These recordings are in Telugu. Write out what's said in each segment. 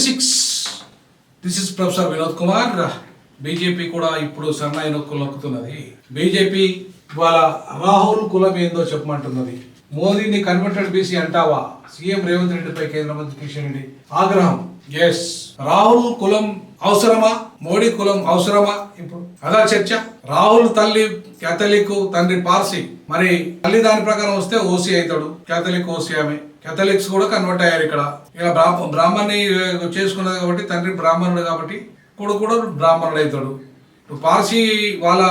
26. This is professor Vinod Kumar. BJP కూడా ఇప్పుడు సన్నాయి నొక్కులు నొక్కుతున్నది. బీజేపీ ఇవాళ రాహుల్ కులం ఏందో చెప్పమంటున్నది. మోదీని కన్వర్టెడ్ బీసీ అంటావా? సీఎం రేవంత్ రెడ్డిపై కేంద్ర మంత్రి కిషన్ రెడ్డి ఆగ్రహం. ఎస్, రాహుల్ కులం అవసరమా? మోడీ కులం అవసరమా? ఇప్పుడు అదా చర్చ. రాహుల్ తల్లి కేథలిక్, తండ్రి పార్సీ. మరి తల్లి దాని ప్రకారం వస్తే ఓసీ అవుతాడు. కేథలిక్ ఓసీ ఆమె. కేథలిక్స్ కూడా కన్వర్ట్ అయ్యారు ఇక్కడ. ఇలా బ్రాహ్మణ్ణి చేసుకున్నది కాబట్టి, తండ్రి బ్రాహ్మణుడు కాబట్టి కొడుకు కూడా బ్రాహ్మణుడు అవుతాడు. పార్సీ వాళ్ళ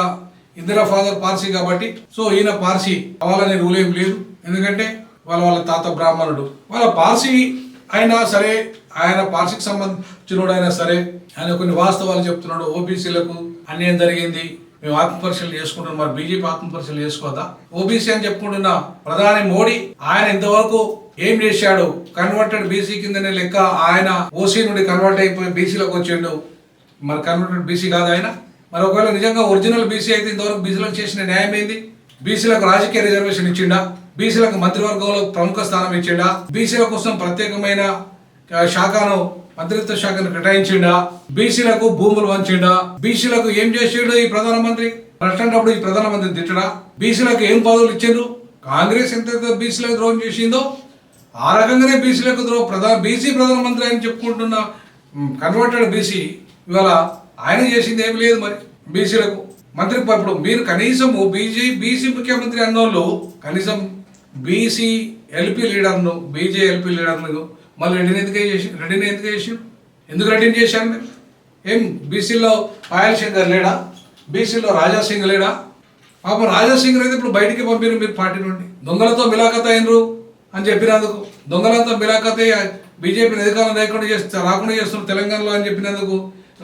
ఇందిరా ఫాదర్ పార్సీ కాబట్టి, సో ఈయన పార్సీ అవ్వాలనే రూల్ ఏం లేదు. ఎందుకంటే వాళ్ళ తాత బ్రాహ్మణుడు. వాళ్ళ పార్సీ అయినా సరే, ఆయన పార్సీకి సంబంధించినోడు అయినా సరే, ఆయన కొన్ని వాస్తవాలు చెప్తున్నాడు. ఓబీసీలకు అన్యాయం జరిగింది, మేము ఆత్మపరిశీలన చేసుకుంటున్నాం. మరి బీజేపీ ఆత్మపరిశీలన చేసుకోదా? ఓబీసీ అని చెప్పుకుంటున్న ప్రధాని మోడీ ఆయన ఇంతవరకు ఏం చేశాడు? కన్వర్టెడ్ బీసీ కిందనే లెక్క. ఆయన ఓసీ నుండి కన్వర్ట్ అయిపోయి బీసీలోకి వచ్చిండు. మరి కన్వర్టెడ్ బీసీ కాదు ఆయన. మరి ఒకవేళ నిజంగా ఒరిజినల్ బీసీ అయితే ఇంతవరకు బీసీలకు చేసిన న్యాయం ఏంది? బీసీలకు రాజకీయ రిజర్వేషన్ ఇచ్చిండా? బీసీలకు మంత్రివర్గంలో ప్రముఖ స్థానం ఇచ్చిండా? బీసీల కోసం ప్రత్యేకమైన శాఖను, మంత్రిత్వ శాఖను కేటాయించిండా? బీసీలకు భూములు వంచిండా? బీసీలకు ఏం చేసిండు ఈ ప్రధానమంత్రి? అట్లాంటప్పుడు ఈ ప్రధానమంత్రి తిట్టడా? బీసీలకు ఏం పదవులు ఇచ్చిండ్రు? కాంగ్రెస్ ఎంత బీసీలకు ద్రోహం చేసిందో ఆ రకంగానే బీసీలకు బీసీ ప్రధానమంత్రి అని చెప్పుకుంటున్న కన్వర్టెడ్ బీసీ ఇవాళ ఆయన చేసింది ఏమి లేదు. మరి బీసీలకు మంత్రి ఇప్పుడు మీరు కనీసము బీసీ ముఖ్యమంత్రి అన్నోళ్ళు కనీసం బీసీ ఎల్పీ లీడర్ను, బీజే ఎల్పీ లీడర్ను మళ్ళీ రెడ్డిని ఎందుకు చేసి ఎందుకు రెడ్డిని చేశాను మీరు? ఏం బీసీలో పాయల్ శంకర్ లేడా? బీసీలో రాజాసింగ్ లేడా? పాపం రాజాసింగ్ అయితే ఇప్పుడు బయటికి పంపిన మీరు పార్టీ నుండి. దొంగలతో మిలాఖత్ అయినరు అని చెప్పినందుకు, దొంగలతో మిలాఖత్ బీజేపీని అధికారం రాకుండా చేస్తున్నారు తెలంగాణలో అని చెప్పినందుకు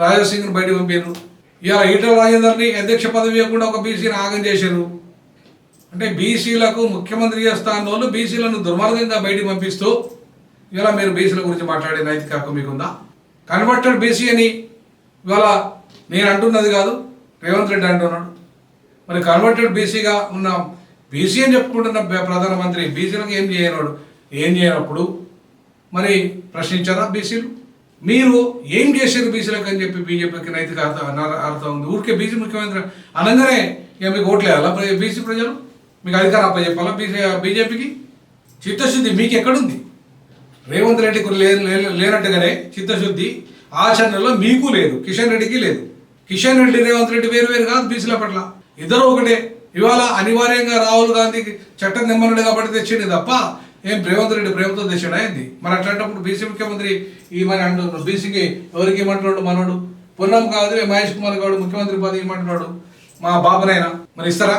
రాజాసింగ్ను బయటకు పంపారు. ఇలా ఈటల రాజేందర్ని అధ్యక్ష పదవి ఇవ్వకుండా ఒక బీసీని ఆగం చేశారు. అంటే బీసీలకు ముఖ్యమంత్రి చేస్తా అన్న వాళ్ళు బీసీలను దుర్మార్గంగా బయటికి పంపిస్తూ ఇవాళ మీరు బీసీల గురించి మాట్లాడే నైతిక హక్కు మీకుందా? కన్వర్టెడ్ బీసీ అని ఇవాళ నేను అంటున్నది కాదు, రేవంత్ రెడ్డి అంటున్నాడు. మరి కన్వర్టెడ్ బీసీగా ఉన్న బీసీ అని చెప్పుకుంటున్న ప్రధానమంత్రి బీసీలకు ఏం చేయనప్పుడు మరి ప్రశ్నించారా బీసీలు? మీరు ఏం చేశారు బీసీలకు అని చెప్పి బీజేపీకి నైతిక అర్థం ఉంది. ఊరికే బీసీ ముఖ్యమంత్రి అనగానే ఇక మీకు ఓట్లేయాలా బీసీ ప్రజలు? మీకు అధికారం అప్పచెప్పాలా బీజేపీకి? చిత్తశుద్ధి మీకు ఎక్కడుంది? రేవంత్ రెడ్డికి లేనట్టుగానే చిత్తశుద్ధి ఆచరణలో మీకు లేదు, కిషన్ రెడ్డికి లేదు. కిషన్ రెడ్డి, రేవంత్ రెడ్డి వేరు కాదు బీసీల పట్ల, ఇద్దరు ఒకటే. ఇవాళ అనివార్యంగా రాహుల్ గాంధీకి చట్టం నిమ్మనుడు కాబట్టి తెచ్చింది తప్ప ఏం రేవంత్ రెడ్డి ప్రేమతో తెచ్చాడా ఏంది? మరి అట్లాంటప్పుడు బీసీ ముఖ్యమంత్రి ఈమని అంటున్నాడు. బీసీకి ఎవరికి ఇమ్మంటున్నాడు? మనోడు పొన్నం కాదు, మహేష్ కుమార్ గౌడ్ ముఖ్యమంత్రి పదవి ఇమ్మంటున్నాడు మా బాబునైనా. మరి ఇస్తారా?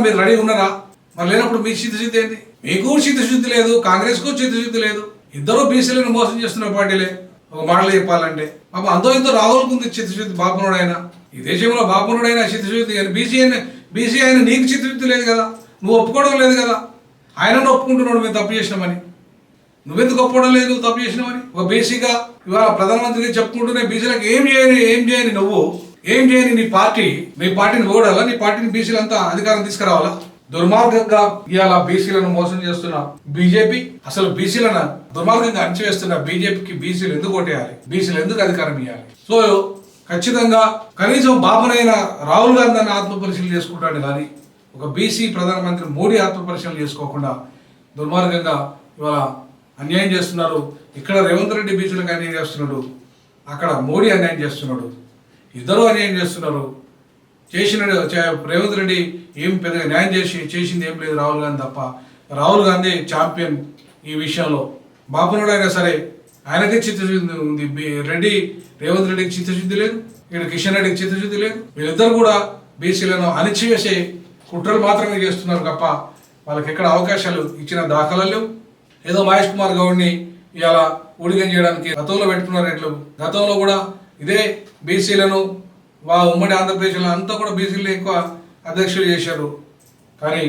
మీరు రెడీ ఉన్నారా? మరి లేనప్పుడు మీ చిత్తశుద్ధి ఏంటి? మీకు చిత్తశుద్ధి లేదు, కాంగ్రెస్కు చిత్తశుద్ధి లేదు. ఇద్దరు బీసీలను మోసం చేస్తున్న పార్టీలే. ఒక మాటలు చెప్పాలంటే పాప అంతో ఇంతో రాహుల్కు ఉంది చిత్తశుద్ధి. బాపునుడైనా ఈ దేశంలో బాపునుడైనా చిత్తశుద్ధి, కానీ బీసీ అయినా నీకు చిత్తశుద్ధి లేదు కదా, నువ్వు ఒప్పుకోవడం లేదు కదా. ఆయనను ఒప్పుకుంటున్నాడు మేము తప్పు చేసినామని. నువ్వెందుకు ఒప్పుకోవడం లేదు తప్పు చేసినామని? ఒక బీసీగా ఇవాళ ప్రధానమంత్రి చెప్పుకుంటూనే బీసీలకు ఏం చేయని నువ్వు ఏం చేయని మీ పార్టీని ఓడాలా? నీ పార్టీని బీసీలంతా అధికారం తీసుకురావాలా? దుర్మార్గంగా ఇవాళ బీసీలను మోసం చేస్తున్న బీజేపీ, అసలు బీసీలను దుర్మార్గంగా అణచివేస్తున్న బీజేపీకి బీసీలు ఎందుకు ఓటేయాలి? బీసీలు ఎందుకు అధికారం ఇవ్వాలి? సో ఖచ్చితంగా కనీసం బాబునైనా రాహుల్ గాంధీ ఆత్మపరిశీలన చేసుకుంటాడు కానీ ఒక బీసీ ప్రధానమంత్రి మోడీ ఆత్మపరిశీలన చేసుకోకుండా దుర్మార్గంగా ఇవాళ అన్యాయం చేస్తున్నారు. ఇక్కడ రేవంత్ రెడ్డి బీసీలకు అన్యాయం చేస్తున్నాడు, అక్కడ మోడీ అన్యాయం చేస్తున్నాడు. ఇద్దరు అన్యాయం చేస్తున్నారు. రేవంత్ రెడ్డి ఏం పెద్దగా న్యాయం చేసింది ఏం లేదు రాహుల్ గాంధీ తప్ప. రాహుల్ గాంధీ ఛాంపియన్ ఈ విషయంలో. బాపునుడైనా సరే ఆయనకి చిత్తశుద్ధి ఉంది. రేవంత్ రెడ్డికి చిత్తశుద్ధి లేదు, ఇక్కడ కిషన్ రెడ్డికి చిత్తశుద్ధి లేదు. వీళ్ళిద్దరు కూడా బీసీలను అణిచివేసే కుట్రలు మాత్రమే చేస్తున్నారు తప్ప వాళ్ళకి ఎక్కడ అవకాశాలు ఇచ్చిన దాఖలాలు లేవు. ఏదో మహేష్ కుమార్ గౌడ్ని ఇవాళ ఊడిగం చేయడానికి గతంలో పెట్టుకున్నారు. ఎట్లు గతంలో కూడా ఇదే బీసీలను ఉమ్మడి ఆంధ్రప్రదేశ్లో అంతా కూడా బీసీలు ఎక్కువ అధ్యక్షులు చేశారు. కానీ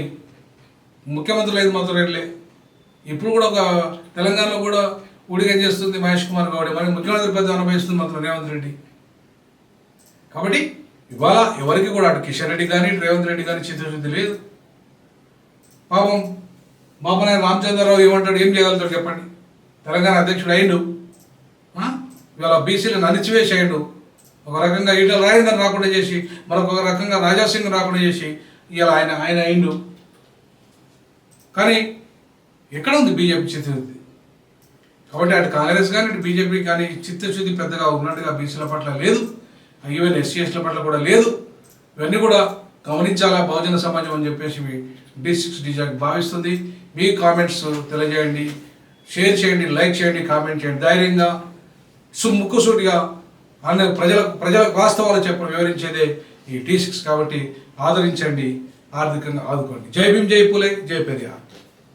ముఖ్యమంత్రులు అయితే మాత్రం రెడ్లే. ఇప్పుడు కూడా ఒక తెలంగాణలో కూడా ఊడిగం చేస్తుంది మహేష్ కుమార్ గౌడ్. మరి ముఖ్యమంత్రి పదవి అనుభవిస్తుంది మాత్రం రేవంత్ రెడ్డి. కాబట్టి ఇవాళ ఎవరికి కూడా అటు కిషన్ రెడ్డి కానీ రేవంత్ రెడ్డి కానీ చిత్తశుద్ధి లేదు. పాపం బాబునాయన రామచంద్రరావు ఏమంటాడు? ఏం చేయగలుగుతాడు చెప్పండి? తెలంగాణ అధ్యక్షుడు అయిండు. ఇవాళ బీసీలను అణిచివేసేయండు. ఒక రకంగా ఈటల రాజేందర్ రాకుండా చేసి, మరొక రకంగా రాజాసింగ్ రాకుండా చేసి ఇలా ఆయన అయిండు. కానీ ఎక్కడ ఉంది బీజేపీ చిత్తశుద్ధి? కాబట్టి అటు కాంగ్రెస్ కానీ ఇటు బీజేపీ కానీ చిత్తశుద్ధి పెద్దగా ఉన్నట్టుగా బీసీల పట్ల లేదు, ఈవెన్ ఎస్సీఎస్ల పట్ల కూడా లేదు. ఇవన్నీ కూడా గమనించాలా బహుజన సమాజం అని చెప్పేసి D6 డిజాక్ భావిస్తుంది. మీ కామెంట్స్ తెలియజేయండి, షేర్ చేయండి, లైక్ చేయండి, కామెంట్ చేయండి. ధైర్యంగా ముక్కుసూటిగా అన్న ప్రజలకు వాస్తవాలు వివరించేదే ఈ D6 కాబట్టి ఆదరించండి, ఆర్థికంగా ఆదుకోండి. జై భీమ్, జై పూలే, జై పెరియార్.